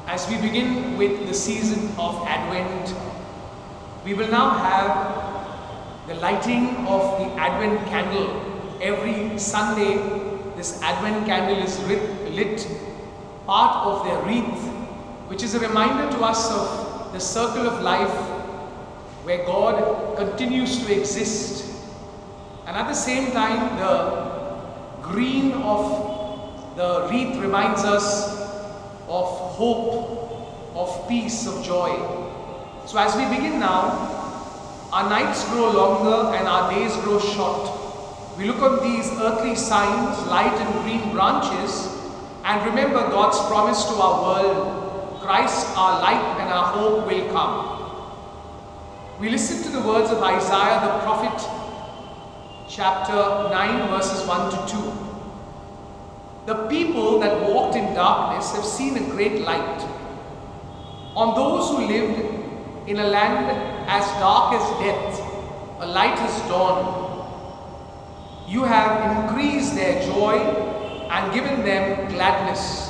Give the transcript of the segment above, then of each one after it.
As we begin with the season of Advent, we will now have the lighting of the Advent candle. Every Sunday, this Advent candle is lit, part of their wreath, which is a reminder to us of the circle of life where God continues to exist. And at the same time, the green of the wreath reminds us of hope, of peace, of joy. So as we begin now, our nights grow longer and our days grow short. We look on these earthly signs, light and green branches, and remember God's promise to our world. Christ, our light and our hope, will come. We listen to the words of Isaiah the prophet, chapter 9, verses 1 to 2. The people that walked in darkness have seen a great light. On those who lived in a land as dark as death, a light has dawned. You have increased their joy and given them gladness.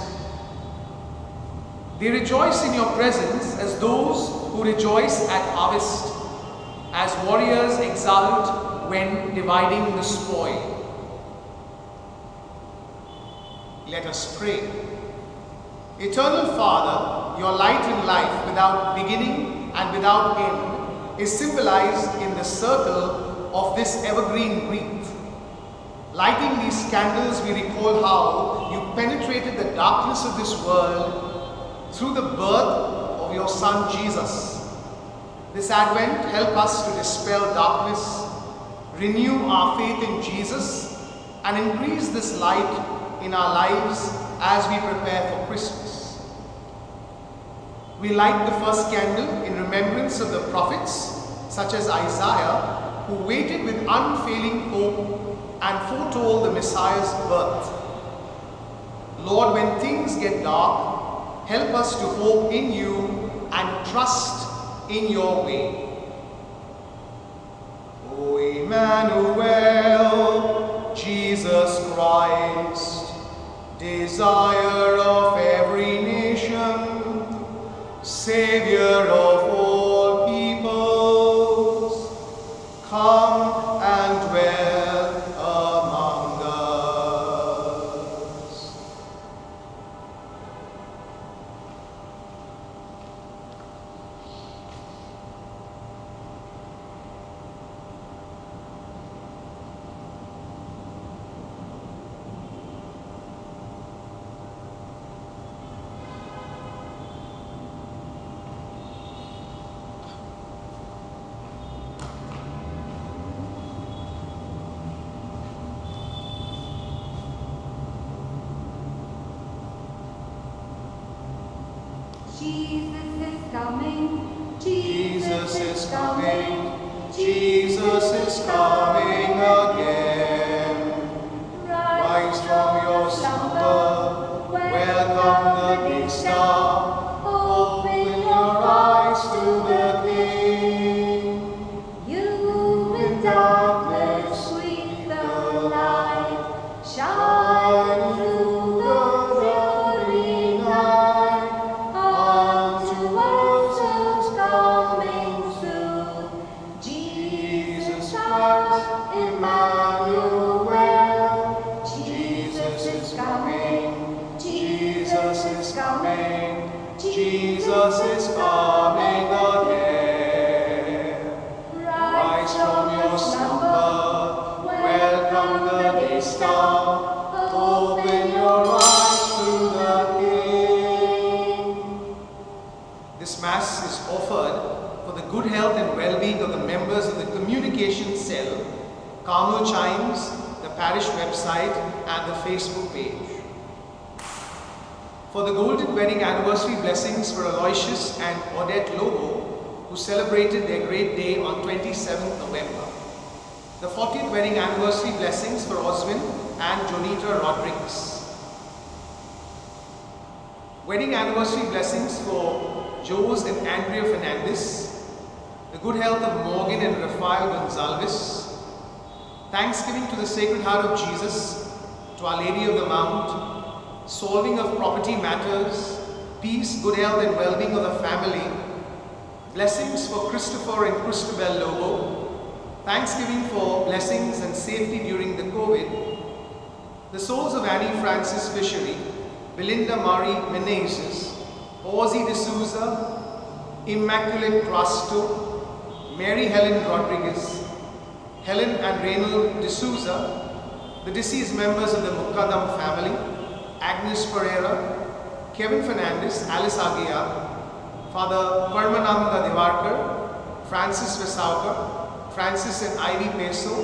They rejoice in your presence as those who rejoice at harvest, as warriors exult when dividing the spoil. Let us pray. Eternal Father, your light and life without beginning and without end is symbolized in the circle of this evergreen wreath. Lighting these candles, we recall how you penetrated the darkness of this world through the birth of your Son Jesus. This Advent, help us to dispel darkness, renew our faith in Jesus, and increase this light in our lives as we prepare for Christmas. We light the first candle in remembrance of the prophets such as Isaiah, who waited with unfailing hope and foretold the Messiah's birth. Lord, when things get dark, help us to hope in you and trust in your way. O Emmanuel, Jesus Christ, desire of every nation, Savior of all peoples, come and dwell among us. Jesus is coming, Jesus is coming, Jesus is coming again. Rise from your slumber, welcome the big star, open your eyes to the King. You in darkness with the light, shine through the dreary night. Unto us who's coming soon, Jesus Christ, Emmanuel. Jesus is coming, Jesus is coming, Jesus is coming again. Rise from your slumber, welcome the day star, open your eyes to the King. This Mass is offered for the good health and well-being of the members of the communication cell, Carmel Chimes, the parish website, and the Facebook page. For the golden wedding anniversary blessings for Aloysius and Odette Lobo, who celebrated their great day on 27th November. The 40th wedding anniversary blessings for Oswin and Jonita Rodriguez. Wedding anniversary blessings for Jose and Andrea Fernandez. The good health of Morgan and Rafael Gonzalez. Thanksgiving to the Sacred Heart of Jesus, to Our Lady of the Mount, solving of property matters, peace, good health and well-being of the family, blessings for Christopher and Christabel Lobo, thanksgiving for blessings and safety during the COVID, the souls of Annie Francis Fishery, Belinda Marie Menezes, Ozzy D'Souza, Immaculate Prasto, Mary Helen Rodriguez, Helen and Reynald D'Souza, the deceased members of the Mukkadam family, Agnes Pereira, Kevin Fernandez, Alice Aguiar, Father Parmananda Divarkar, Francis Vesauka, Francis and Ivy Peso,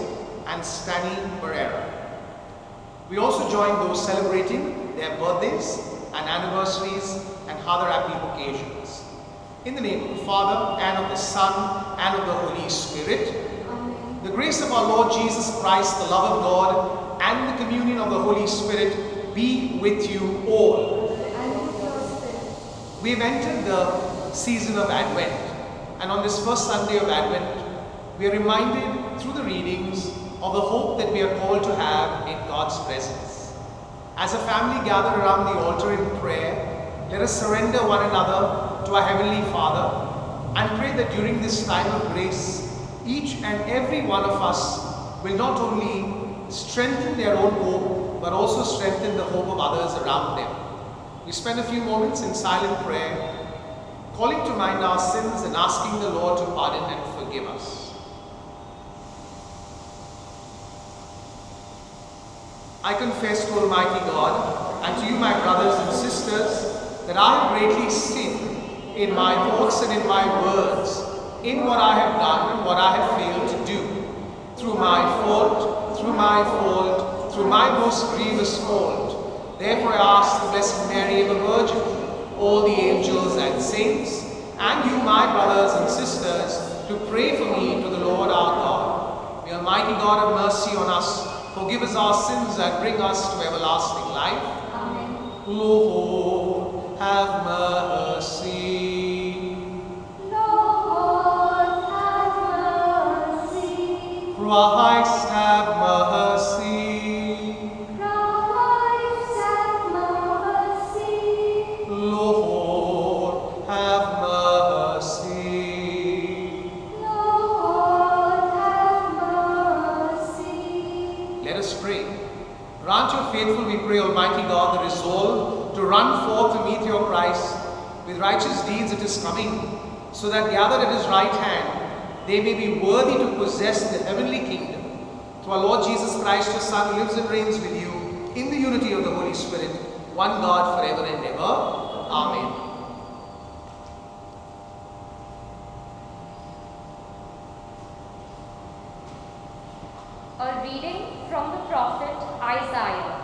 and Stanley Pereira. We also join those celebrating their birthdays and anniversaries and other happy occasions. In the name of the Father, and of the Son, and of the Holy Spirit, Amen. the grace of our Lord Jesus Christ, the love of God, and the communion of the Holy Spirit be with you all. And with your spirit. We have entered the season of Advent, and on this first Sunday of Advent, we are reminded through the readings of the hope that we are called to have in God's presence. As a family gathered around the altar in prayer, let us surrender one another to our Heavenly Father and pray that during this time of grace, each and every one of us will not only strengthen their own hope, but also strengthen the hope of others around them. We spend a few moments in silent prayer, calling to mind our sins and asking the Lord to pardon and forgive us. I confess to Almighty God and to you, my brothers and sisters, that I have greatly sinned in my thoughts and in my words, in what I have done and what I have failed to do, through my fault, through my most grievous fault. Therefore I ask the Blessed Mary, ever Virgin, all the angels and saints, and you, my brothers and sisters, to pray for me to the Lord our God. May Almighty God have mercy on us, forgive us our sins, and bring us to everlasting life. Amen. Lord, have mercy. Lord, have mercy. Christ, have mercy. Christ, have mercy. Lord, have mercy. Lord, have mercy. Let us pray. Grant your faithful, we pray, Almighty God, the resolve to run forth to meet your Christ with righteous deeds at his coming, so that gathered at his right hand, they may be worthy to possess the heavenly kingdom. Through our Lord Jesus Christ, your Son, who lives and reigns with you in the unity of the Holy Spirit, one God, forever and ever. Amen. A reading from the prophet Isaiah.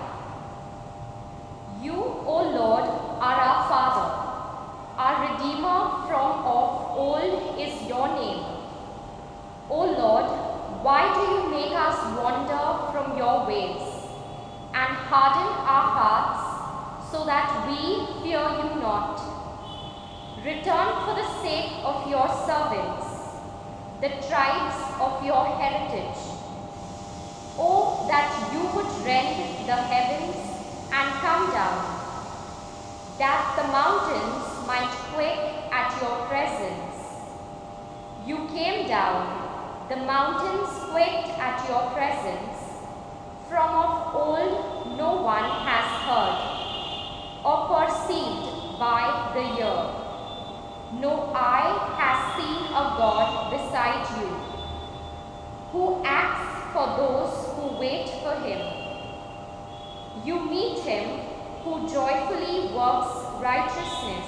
You, O Lord, are our Father. Our Redeemer from of old is your name. O Lord, why do you make us wander from your ways and harden our hearts so that we fear you not? Return for the sake of your servants, the tribes of your heritage. Oh, that you would rend the heavens and come down, that the mountains might quake at your presence. You came down, the mountains quaked at your presence. From of old no one has heard, or perceived by the ear. No eye has seen a God beside you, who acts for those who wait for him. You meet him who joyfully works righteousness,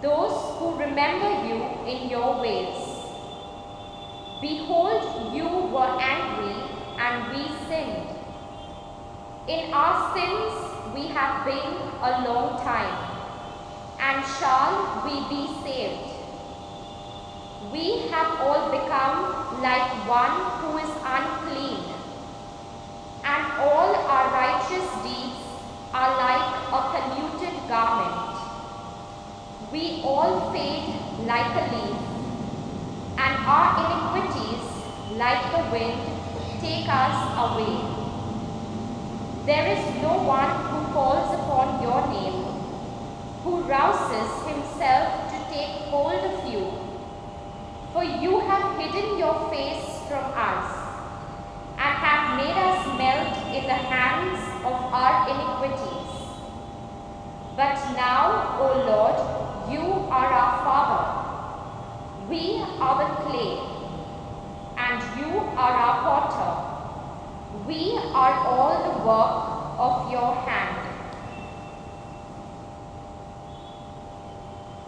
those who remember you in your ways. Behold, you were angry and we sinned. In our sins we have been a long time, and shall we be saved? We have all become like one who is unclean, and all our righteous deeds are like a polluted garment. We all fade like a leaf, and our iniquities, like the wind, take us away. There is no one who calls upon your name. who rouses himself to take hold of you. For you have hidden your face from us, and have made us melt in the hands of our iniquities. But now, O Lord, you are our Father. We are the clay, and you are our potter. We are all the work of your hand.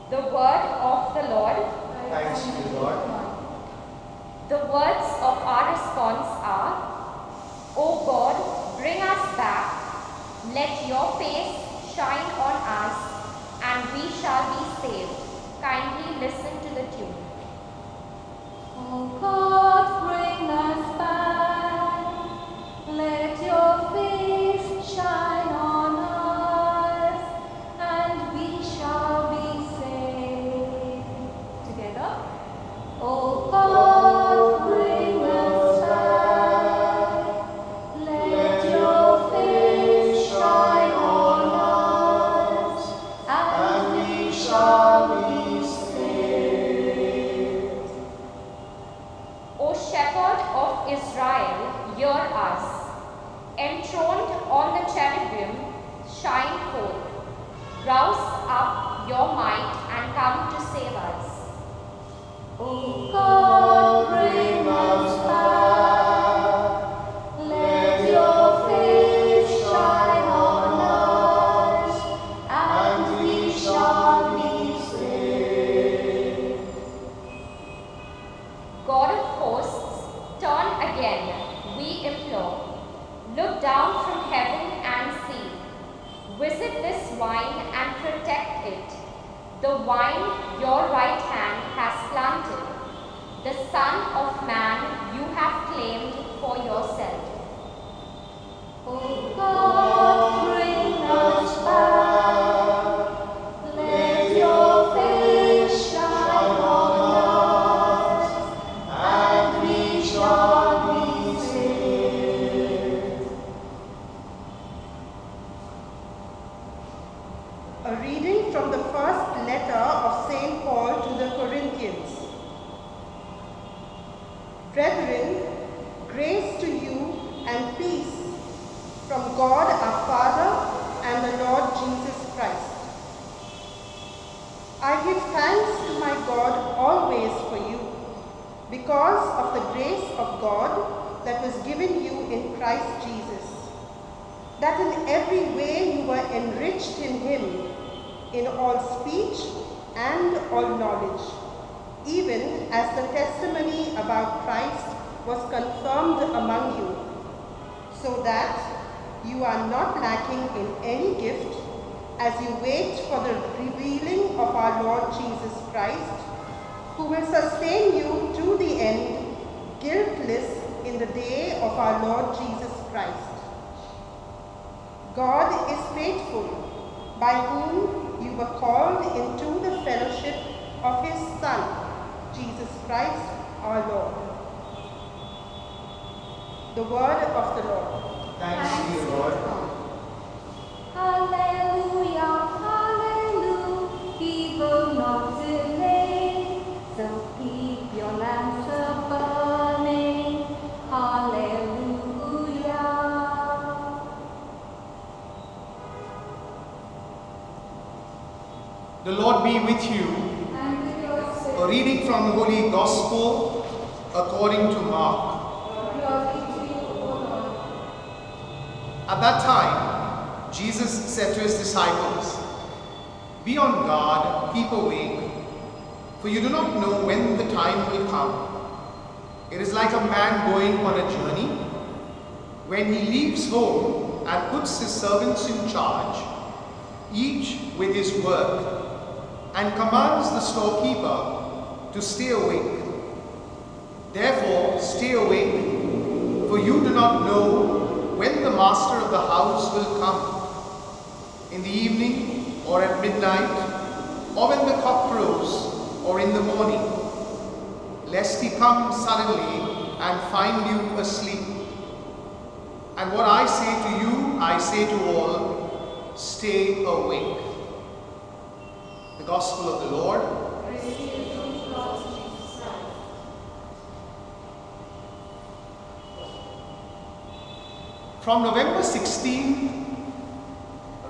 The word of the Lord. Thanks be Lord. The words of our response are, O God, bring us back. Let your face shine on us, and we shall be saved. Kindly listen to the tune. O God, bring us back. Let your face shine on us, and we shall be saved. Together. O God, bring us back. Let your face shine on us, and we shall be saved. O Shepherd of Israel, hear us. Enthroned on the cherubim, shine forth. Rouse up your might and come to save us. O God, bring us back. Let your face shine on us, and we shall be saved. God of hosts, turn again, we implore. Look down from heaven and see. Visit this vine and protect it. The vine your right hand has planted. The Son of Man you have claimed for yourself. O God, bring us back. Let your face shine on us, and we shall be saved. A reading from the first letter of St. Paul to the Corinthians. Brethren, grace to you and peace from God our Father and the Lord Jesus Christ. I give thanks to my God always for you, because of the grace of God that was given you in Christ Jesus, that in every way you were enriched in him, in all speech and all knowledge, even as the testimony about Christ was confirmed among you, so that you are not lacking in any gift as you wait for the revealing of our Lord Jesus Christ, who will sustain you to the end, guiltless in the day of our Lord Jesus Christ. God is faithful, by whom you were called into the fellowship of his Son, Jesus Christ our Lord. The word of the Lord. Thanks be Lord. Hallelujah, hallelujah, he will not delay, so keep your lamps a-burning. Hallelujah. The Lord be with you. And with your A spirit, reading from the Holy Gospel according to Mark. glory to you, O Lord. At that time, Jesus said to his disciples, "Be on guard, keep awake, for you do not know when the time will come. It is like a man going on a journey, when he leaves home and puts his servants in charge, each with his work, and commands the storekeeper to stay awake. Therefore, stay awake, for you do not know when the master of the house will come, in the evening, or at midnight, or when the cock crows, or in the morning, lest he come suddenly and find you asleep. And what I say to you, I say to all, stay awake." Gospel of the Lord. From November 16,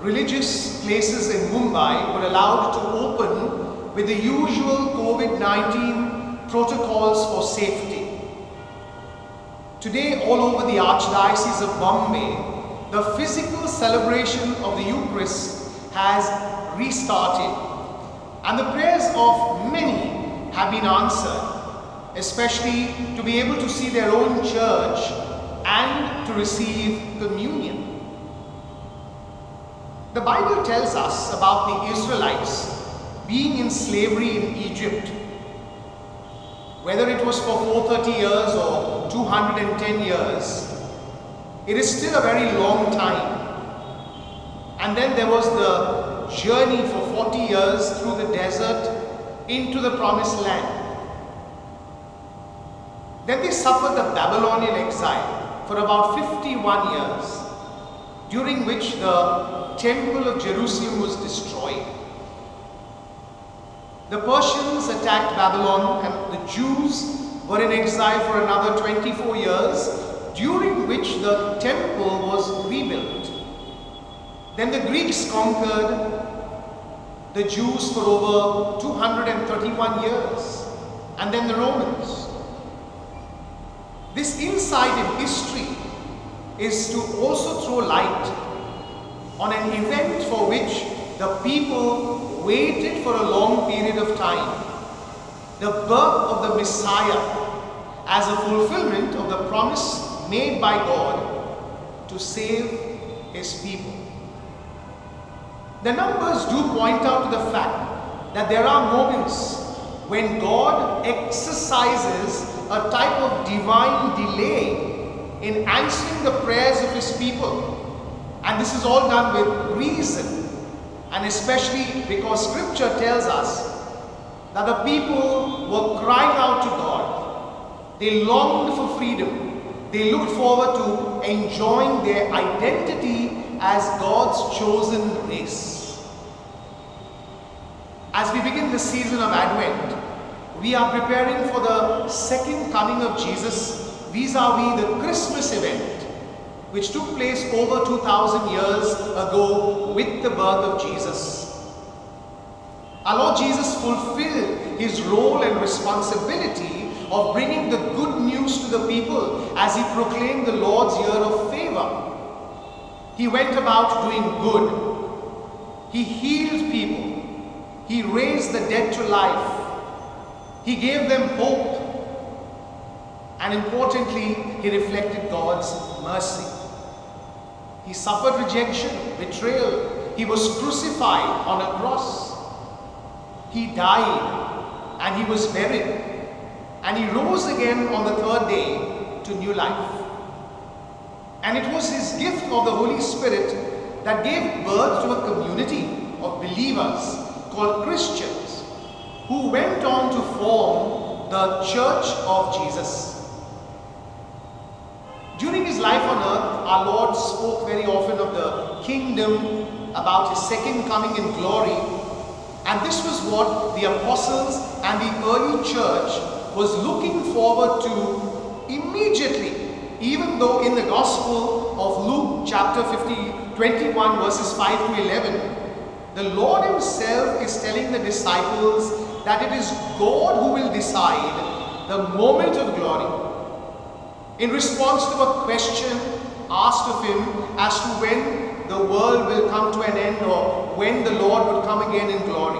religious places in Mumbai were allowed to open with the usual COVID-19 protocols for safety. Today, all over the Archdiocese of Bombay, the physical celebration of the Eucharist has restarted, and the prayers of many have been answered, especially to be able to see their own church and to receive communion. The Bible tells us about the Israelites being in slavery in Egypt. Whether it was for 430 years or 210 years, it is still a very long time. And then there was the journey for 40 years through the desert into the promised land. Then they suffered the Babylonian exile for about 51 years, during which the Temple of Jerusalem was destroyed. The Persians attacked Babylon, and the Jews were in exile for another 24 years, during which the temple was rebuilt. Then the Greeks conquered the Jews for over 231 years, and then the Romans. This insight in history is to also throw light on an event for which the people waited for a long period of time, the birth of the Messiah as a fulfillment of the promise made by God to save His people. The numbers do point out to the fact that there are moments when God exercises a type of divine delay in answering the prayers of His people. And this is all done with reason, and especially because Scripture tells us that the people were crying out to God. They longed for freedom. They looked forward to enjoying their identity as God's chosen race. As we begin the season of Advent, we are preparing for the second coming of Jesus vis-a-vis the Christmas event, which took place over 2,000 years ago with the birth of Jesus. Our Lord Jesus fulfilled His role and responsibility of bringing the good news to the people as He proclaimed the Lord's year of favor. He went about doing good. He healed people. He raised the dead to life. He gave them hope. And importantly, He reflected God's mercy. He suffered rejection, betrayal. He was crucified on a cross. He died and He was buried. And He rose again on the third day to new life. And it was His gift of the Holy Spirit that gave birth to a community of believers called Christians, who went on to form the Church of Jesus. During His life on earth, our Lord spoke very often of the kingdom, about His second coming in glory. And this was what the apostles and the early church was looking forward to immediately, even though in the Gospel of Luke chapter 21 verses 5 to 11, the Lord Himself is telling the disciples that it is God who will decide the moment of glory. In response to a question asked of Him as to when the world will come to an end or when the Lord will come again in glory.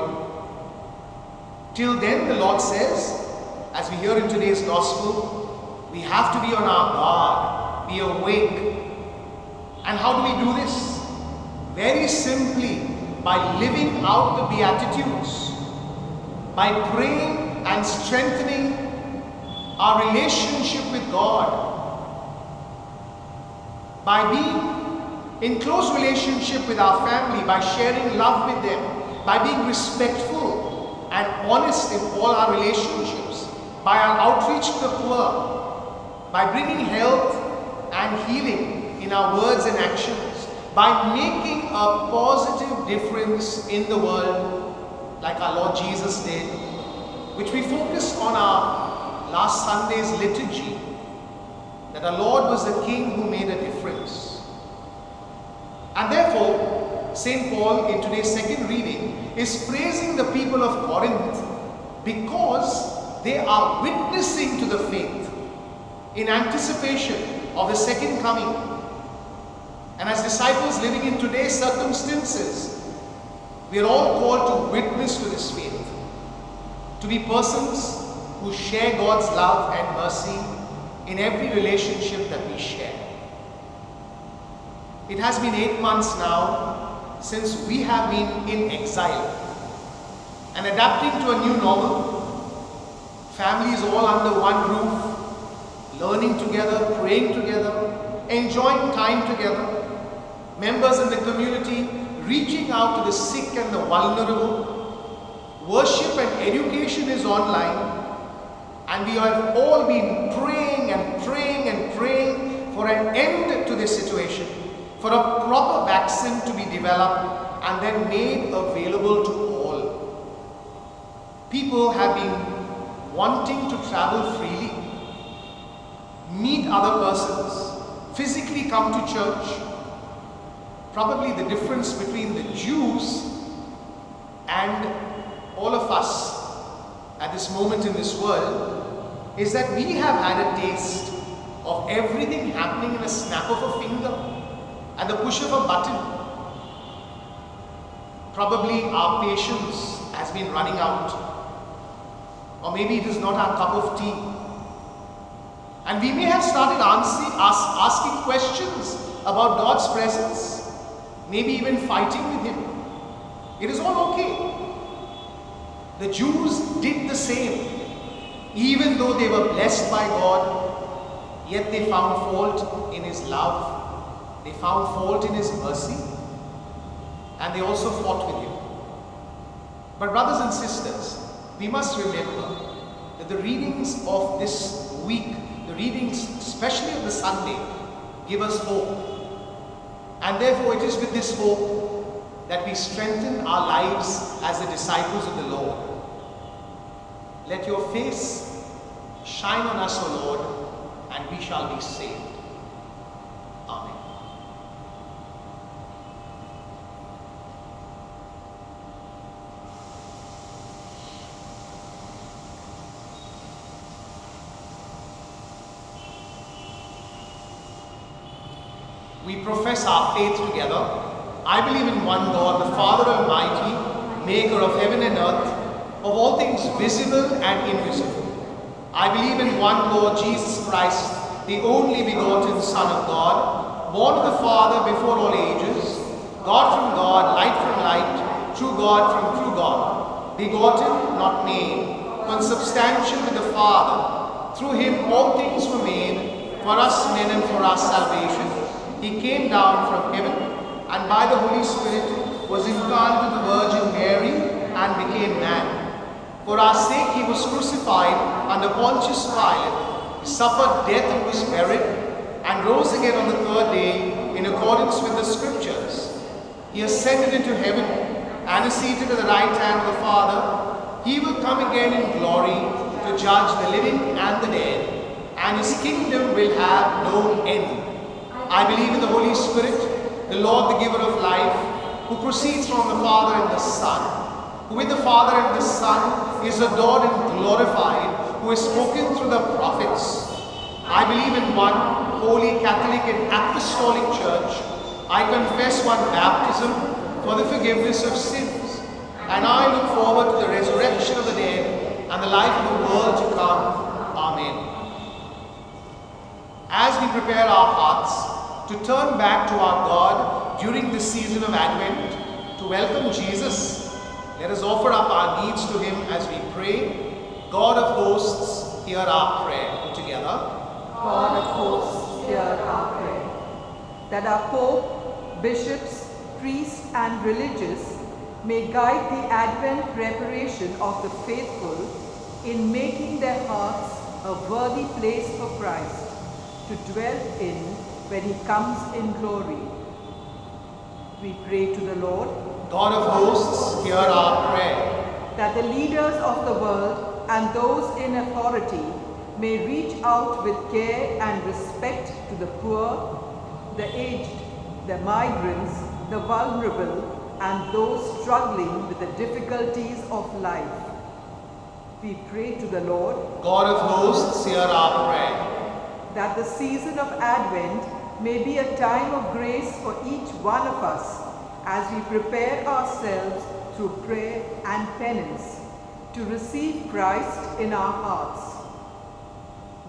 Till then, the Lord says, as we hear in today's Gospel, we have to be on our guard, be awake. And how do we do this? Very simply, by living out the Beatitudes, by praying and strengthening our relationship with God, by being in close relationship with our family, by sharing love with them, by being respectful and honest in all our relationships, by our outreach to the poor, by bringing health and healing in our words and actions, by making a positive difference in the world. like our Lord Jesus did, which we focused on our last Sunday's liturgy, that our Lord was a king who made a difference. And therefore, St. Paul in today's second reading is praising the people of Corinth because they are witnessing to the faith in anticipation of the second coming. And as disciples living in today's circumstances, we are all called to witness to this faith, to be persons who share God's love and mercy in every relationship that we share. It has been 8 months now since we have been in exile and adapting to a new normal. Families all under one roof, learning together, praying together, enjoying time together. Members in the community reaching out to the sick and the vulnerable. Worship and education is online. And we have all been praying and praying and praying for an end to this situation, for a proper vaccine to be developed and then made available to all. People have been wanting to travel freely, meet other persons, physically come to church. Probably the difference between the Jews and all of us at this moment in this world is that we have had a taste of everything happening in a snap of a finger and the push of a button. Probably our patience has been running out, or maybe it is not our cup of tea. And we may have started asking questions about God's presence, maybe even fighting with Him. It is all okay. The Jews did the same. Even though they were blessed by God, yet they found fault in His love. They found fault in His mercy. And they also fought with Him. But brothers and sisters, we must remember that the readings of this week, the readings especially of the Sunday, give us hope. And therefore it is with this hope that we strengthen our lives as the disciples of the Lord. Let your face shine on us, O Lord, and we shall be saved. Amen. We profess our faith together. I believe in one God, the Father Almighty, maker of heaven and earth, of all things visible and invisible. I believe in one Lord Jesus Christ, the only begotten Son of God, born of the Father before all ages, God from God, light from light, true God from true God, begotten, not made, consubstantial with the Father. Through Him all things were made, for us men and for our salvation. He came down from heaven, and by the Holy Spirit was incarnate of the Virgin Mary, and became man. For our sake He was crucified under Pontius Pilate. He suffered death and was buried, and rose again on the third day in accordance with the Scriptures. He ascended into heaven and is seated at the right hand of the Father. He will come again in glory to judge the living and the dead, and His kingdom will have no end. I believe in the Holy Spirit, the Lord, the giver of life, who proceeds from the Father and the Son, who with the Father and the Son is adored and glorified, who has spoken through the prophets. I believe in one holy Catholic and Apostolic Church. I confess one baptism for the forgiveness of sins, and I look forward to the resurrection of the dead and the life of the world to come. Amen. As we prepare our hearts to turn back to our God during this season of Advent, to welcome Jesus, let us offer up our needs to Him as we pray. God of hosts, hear our prayer. Together. God of hosts, hear our prayer. That our Pope, bishops, priests and religious may guide the Advent preparation of the faithful in making their hearts a worthy place for Christ to dwell in when He comes in glory. We pray to the Lord. God of hosts, hear our prayer. that the leaders of the world and those in authority may reach out with care and respect to the poor, the aged, the migrants, the vulnerable, and those struggling with the difficulties of life. We pray to the Lord God of hosts, hear our prayer. that the season of Advent may be a time of grace for each one of us as we prepare ourselves through prayer and penance to receive Christ in our hearts.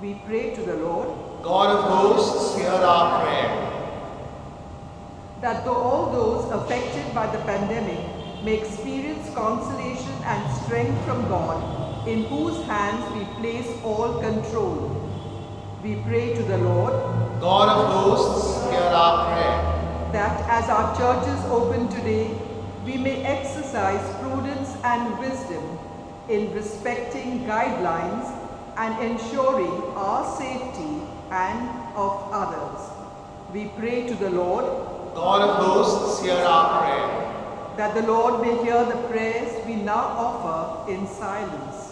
We pray to the Lord God of hosts, hear our prayer. that all those affected by the pandemic may experience consolation and strength from God, in whose hands we place all control. We pray to the Lord God of hosts, hear our prayer. that as our churches open today, we may exercise prudence and wisdom in respecting guidelines and ensuring our safety and of others. We pray to the Lord God of hosts, hear our prayer. that the Lord may hear the prayers we now offer in silence.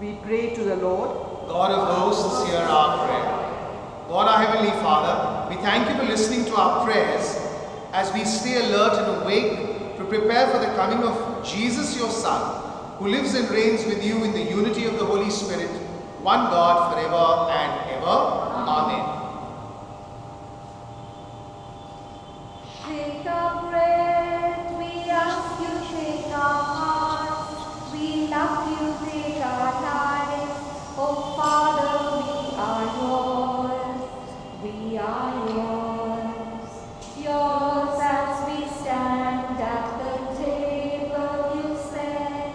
We pray to the Lord God of hosts, hear our prayer. God, our Heavenly Father, we thank you for listening to our prayers as we stay alert and awake to prepare for the coming of Jesus, your Son, who lives and reigns with you in the unity of the Holy Spirit, one God, forever and ever. Amen. Take our bread, we ask you, take our hearts. We love you, take our lives. Oh Father, we are yours. We are yours. Yours as we stand at the table you set.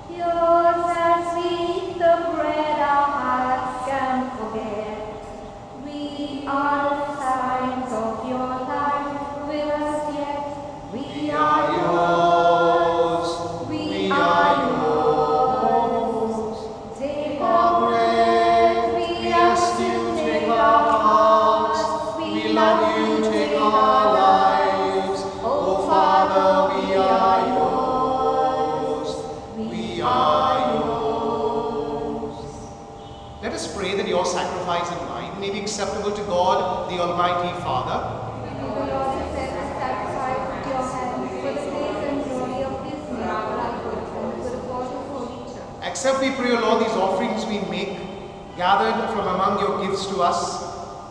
Yours as we eat the bread our hearts can forget. We are the signs of your life with us yet. We are yours. We are yours. Take our bread. We ask you, take our hearts. We love you, take our lives. Oh Father, we are yours. We are yours. Let us pray that your sacrifice and mine may be acceptable to God, the Almighty Father. May the Lord accept the sacrifice of your hands for the praise and glory of his name, for our good and for the God of Holy Church. Accept, we pray, O Lord, these offerings we make, gathered from among your gifts to us,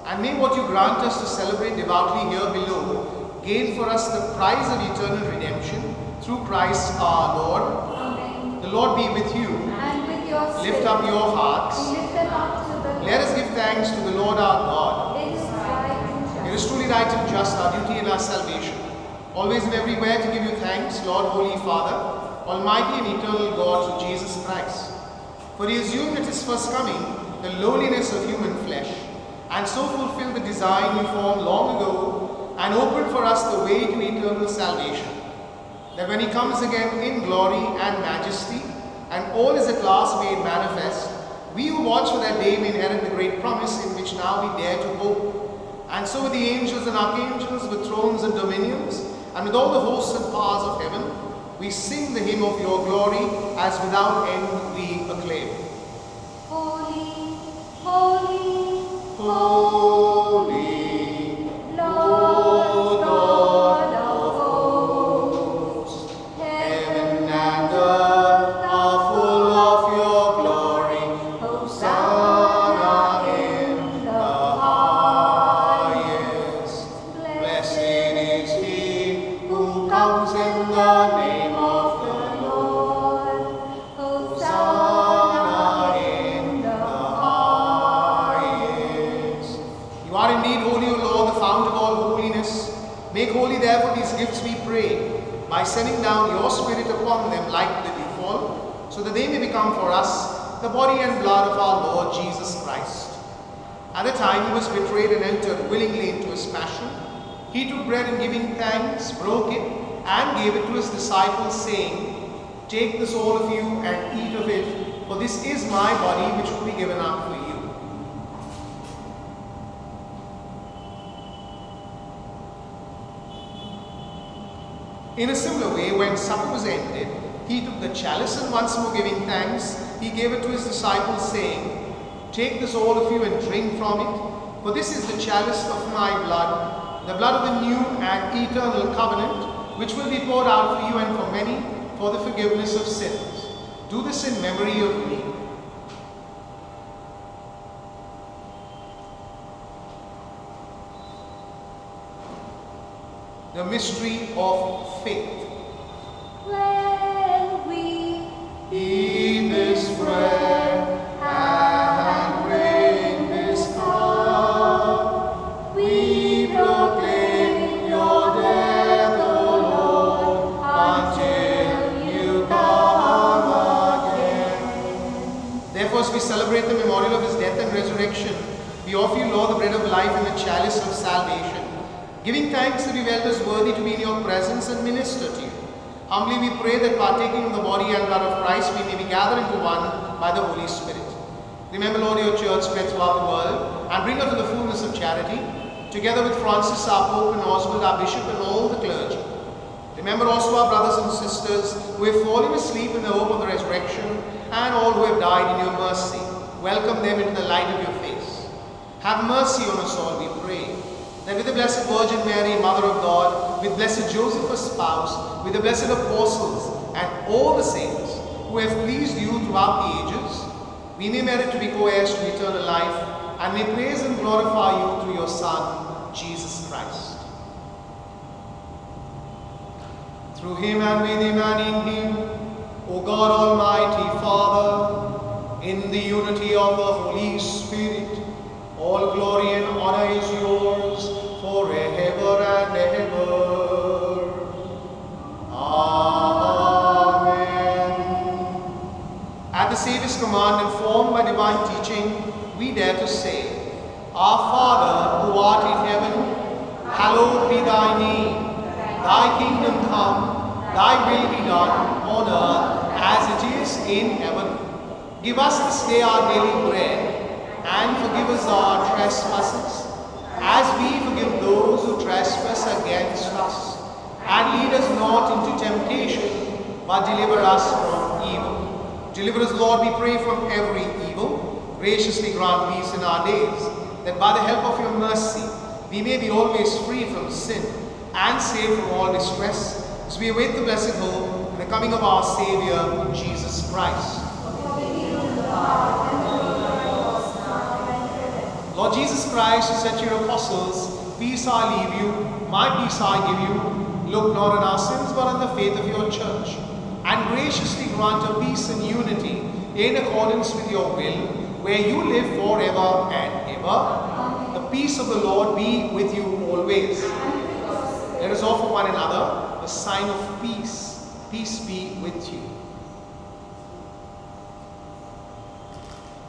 and may what you grant us to celebrate devoutly here below gain for us the prize of eternal redemption through Christ our Lord. Amen. The Lord be with you. And with your spirit, Lift up your hearts. we lift them up to the Lord. Let us give thanks to the Lord our God. It is right and just. It is truly right and just, our duty and our salvation, always and everywhere to give you thanks, Lord, Holy Father, Almighty and eternal God, through Jesus Christ. For he assumed at his first coming the lowliness of human flesh, and so fulfilled the design you formed long ago, and opened for us the way to eternal salvation. That when he comes again in glory and majesty, and all is at last made manifest, we who watch for that day may inherit the great promise in which now we dare to hope. And so with the angels and archangels, with thrones and dominions, and with all the hosts and powers of heaven, we sing the hymn of your glory, as without end we acclaim. Holy, holy, Holy, Lord God of hosts. heaven and earth are full of your glory. Hosanna in the highest. Blessed is he who comes in the name of the Lord. Hosanna in the highest. You are indeed holy, O Lord, the fount of all holiness. Make holy therefore these gifts, we pray, by sending down your Spirit upon them like the dewfall, so that they may become for us the body and blood of our Lord Jesus Christ. At the time he was betrayed and entered willingly into his passion, he took bread and giving thanks, broke it, and gave it to his disciples, saying, Take this, all of you, and eat of it, for this is my body which will be given up for you. In a similar way, when supper was ended, he took the chalice and once more giving thanks, he gave it to his disciples, saying, "Take this all of you and drink from it, for this is the chalice of my blood, the blood of the new and eternal covenant, which will be poured out for you and for many for the forgiveness of sins. Do this in memory of me." The mystery of faith. When we Eat this bread and drink this cup, we proclaim your death, O Lord, until you come again. Therefore, as we celebrate the memorial of his death and resurrection, we offer you, Lord, the bread of life and the chalice of salvation, giving thanks that we felt us worthy to be in your presence and minister to you. Humbly we pray that partaking of the body and blood of Christ, we may be gathered into one by the Holy Spirit. Remember, Lord, your church spread throughout the world and bring her to the fullness of charity, together with Francis, our Pope, and Oswald, our Bishop, and all the clergy. Remember also our brothers and sisters who have fallen asleep in the hope of the resurrection, and all who have died in your mercy. Welcome them into the light of your face. Have mercy on us all, we pray, that with the Blessed Virgin Mary, Mother of God, with Blessed Joseph, her spouse, with the blessed apostles, and all the saints who have pleased you throughout the ages, we may merit to be co-heirs to eternal life, and may praise and glorify you through your Son, Jesus Christ. Through him and with him and in him, O God Almighty Father, in the unity of the Holy Spirit, all glory and honor is yours forever and ever. Amen. At the Saviour's command, informed by divine teaching, we dare to say, Our Father, who art in heaven, hallowed be thy name. Thy kingdom come, thy will be done on earth as it is in heaven. Give us this day our daily bread, and forgive us our trespasses, as we forgive those who trespass against us. And lead us not into temptation, but deliver us from evil. Deliver us, Lord, we pray, from every evil. Graciously grant peace in our days, that by the help of your mercy, we may be always free from sin, and safe from all distress, as we await the blessed hope and the coming of our Saviour, Jesus Christ. Lord Jesus Christ, who said to your apostles, "Peace I leave you, my peace I give you," look not on our sins, but on the faith of your church, and graciously grant her peace and unity in accordance with your will, where you live forever and ever. The peace of the Lord be with you always. Let us offer one another a sign of peace. Peace be with you.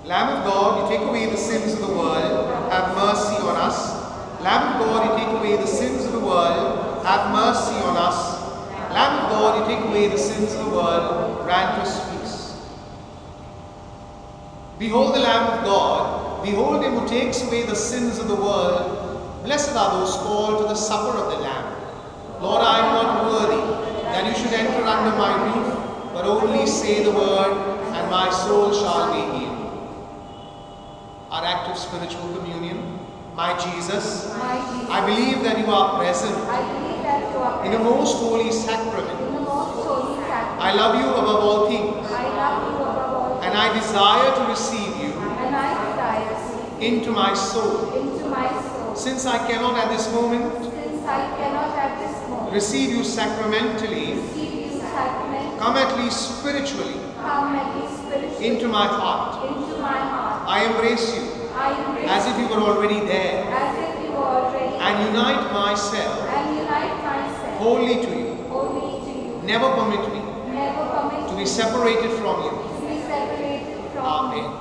Lamb of God, you take away the sins of the world, have mercy on us. Lamb of God, you take away the sins of the world, have mercy on us. Lamb of God, you take away the sins of the world, grant us peace. Behold the Lamb of God, behold him who takes away the sins of the world. Blessed are those called to the supper of the Lamb. Lord, I am not worthy that you should enter under my roof, but only say the word, and my soul shall be healed. Our act of spiritual communion. My Jesus, My Jesus, I believe that you are present I believe that you are in a most holy sacrament. in the most holy sacrament. I love you above all things, I love you above all and I desire to receive you and I desire to into my soul. into my soul. Since I cannot at this moment Since I cannot at this moment receive you sacramentally, receive you sacrament, come at least spiritually come at least spiritually into my heart. into my heart. I embrace you I embrace as if you were already there, as if you were already and unite myself and unite myself wholly to you. wholly to you. Never permit me Never permit to be me separated from you. to be separated from Amen. you. Amen.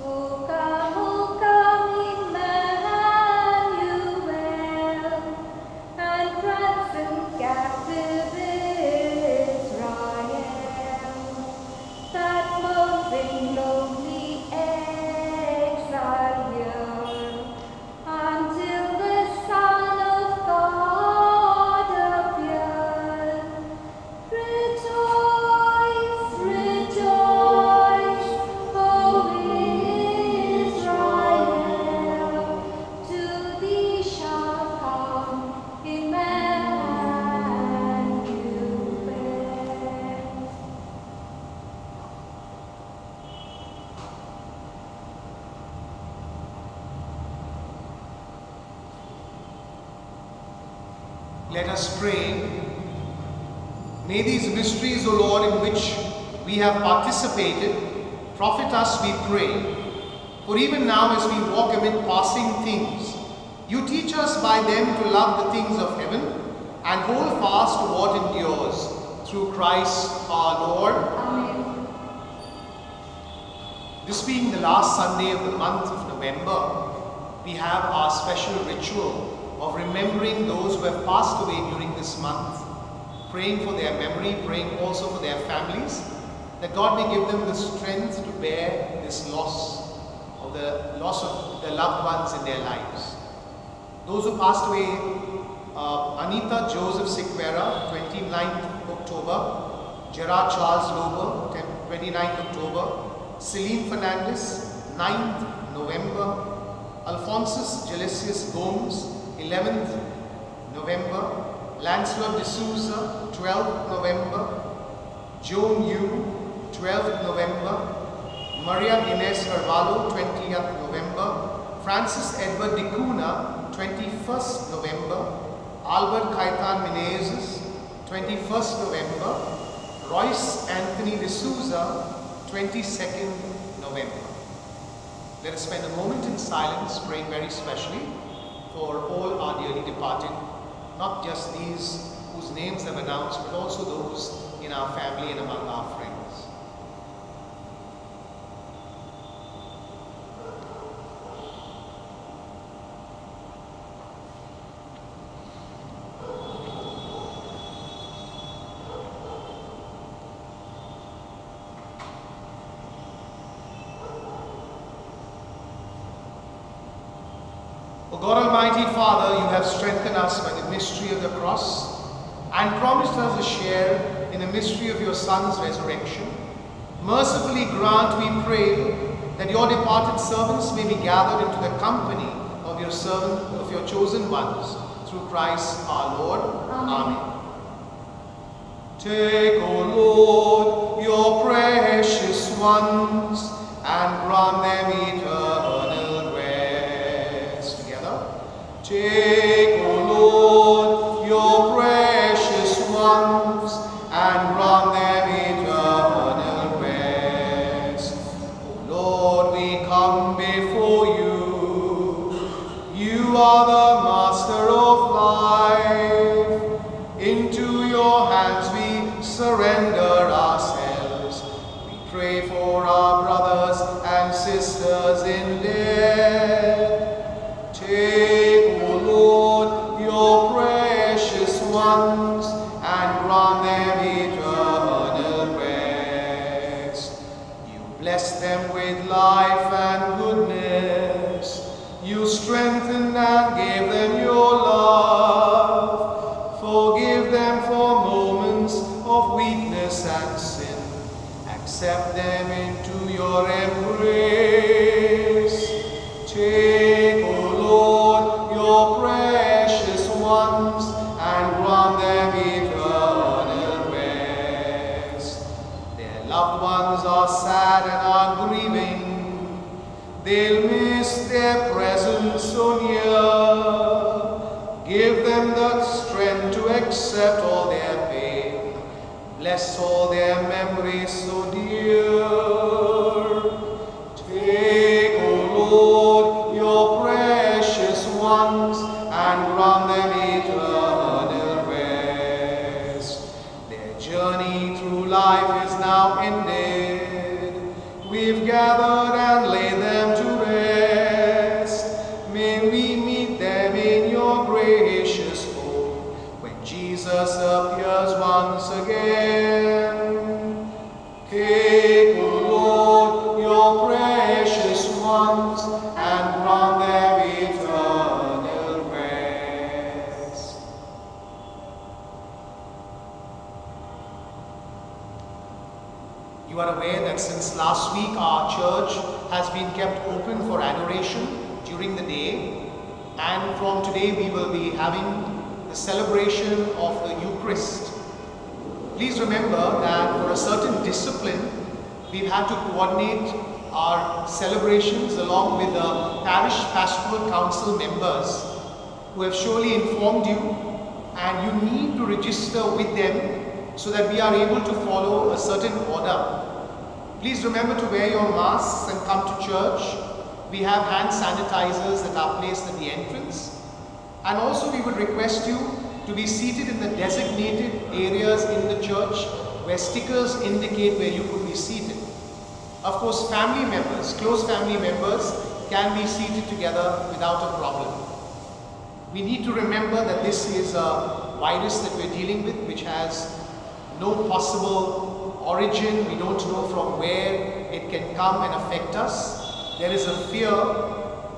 O come, Emmanuel, and ransom captive Israel, that mourns in lonely exile here, Let us pray. May these mysteries, O Lord, in which we have participated, profit us, we pray. For even now, as we walk amid passing things, you teach us by them to love the things of heaven and hold fast to what endures, through Christ our Lord. Amen. This being the last Sunday of the month of November, we have our special ritual of remembering those who have passed away during this month, praying for their memory, praying also for their families, that God may give them the strength to bear this loss of their loved ones in their lives. Those who passed away, Anita Joseph Siqueira, 29th October, Gerard Charles Lober, 29th October, Celine Fernandez, 9th November, Alphonsus Gelasius Gomes, 11th November, Lancelot D'Souza, 12th November, Joan Yu, 12th November, Maria Inés Carvalho, 20th November, Francis Edward Dicuna, 21st November, Albert Caetan Menezes, 21st November, Royce Anthony D'Souza, 22nd November. Let us spend a moment in silence praying very specially for all our dearly departed, not just these whose names I've announced, but also those in our family and among our friends. O God Almighty Father, you have strengthened us by the mystery of the cross and promised us a share in the mystery of your Son's resurrection. Mercifully grant, we pray, that your departed servants may be gathered into the company of your chosen ones, through Christ our Lord. Amen. Take, O Lord, your precious ones and grant them eternal rest. Together. Take, O Lord, your precious ones and grant them eternal rest. O Lord, we come before you. You are the master of life. Into your hands we surrender ourselves. We pray for our brothers and sisters in death. Take, O Lord, your precious ones and grant them eternal rest. You bless them with life and goodness. You strengthened and gave them your love. Forgive them for moments of weakness and sin. Accept them into your embrace. Take, O Lord, your precious ones and grant them eternal rest. Their loved ones are sad and are grieving. They'll miss their presence so near. Give them the strength to accept all their pain. Bless all their memories so dear. Take, O Lord, your precious ones and grant them eternal rest. Their journey through life is now ended. We've gathered and laid them to rest. May we meet them in your gracious home when Jesus appears once again. Take, O Lord, your precious ones and grant them eternal rest. You are aware that since last week our church has been kept open for adoration during the day, and from today we will be having the celebration of the Eucharist. Please remember that for a certain discipline, we've had to coordinate our celebrations along with the Parish Pastoral Council members who have surely informed you and you need to register with them so that we are able to follow a certain order. Please remember to wear your masks and come to church. We have hand sanitizers that are placed at the entrance. And also we would request you to be seated in the designated areas in the church where stickers indicate where you could be seated. Of course, family members, close family members can be seated together without a problem. We need to remember that this is a virus that we're dealing with which has no possible origin. We don't know from where it can come and affect us. There is a fear.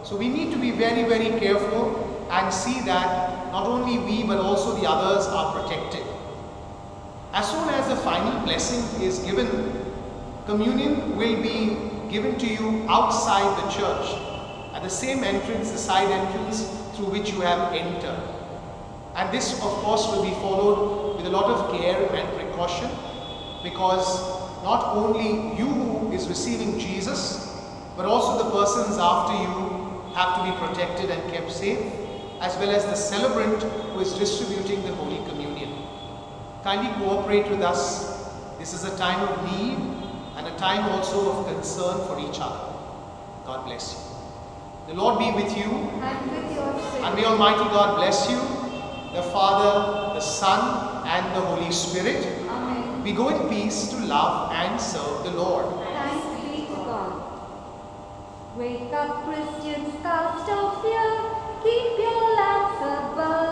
So we need to be very, very careful and see that not only we but also the others are protected. As soon as the final blessing is given, communion will be given to you outside the church at the same entrance, the side entrance through which you have entered. And this of course will be followed with a lot of care and precaution, because not only you who is receiving Jesus but also the persons after you have to be protected and kept safe, as well as the celebrant who is distributing the Holy Communion. Kindly cooperate with us. This is a time of need and a time also of concern for each other. God bless you. The Lord be with you, And with your spirit. and may Almighty God bless you, the Father, the Son, and the Holy Spirit. Amen. We go in peace to love and serve the Lord. Thanks be to God. Wake up, Christians, cast off fear. Keep your lamps above.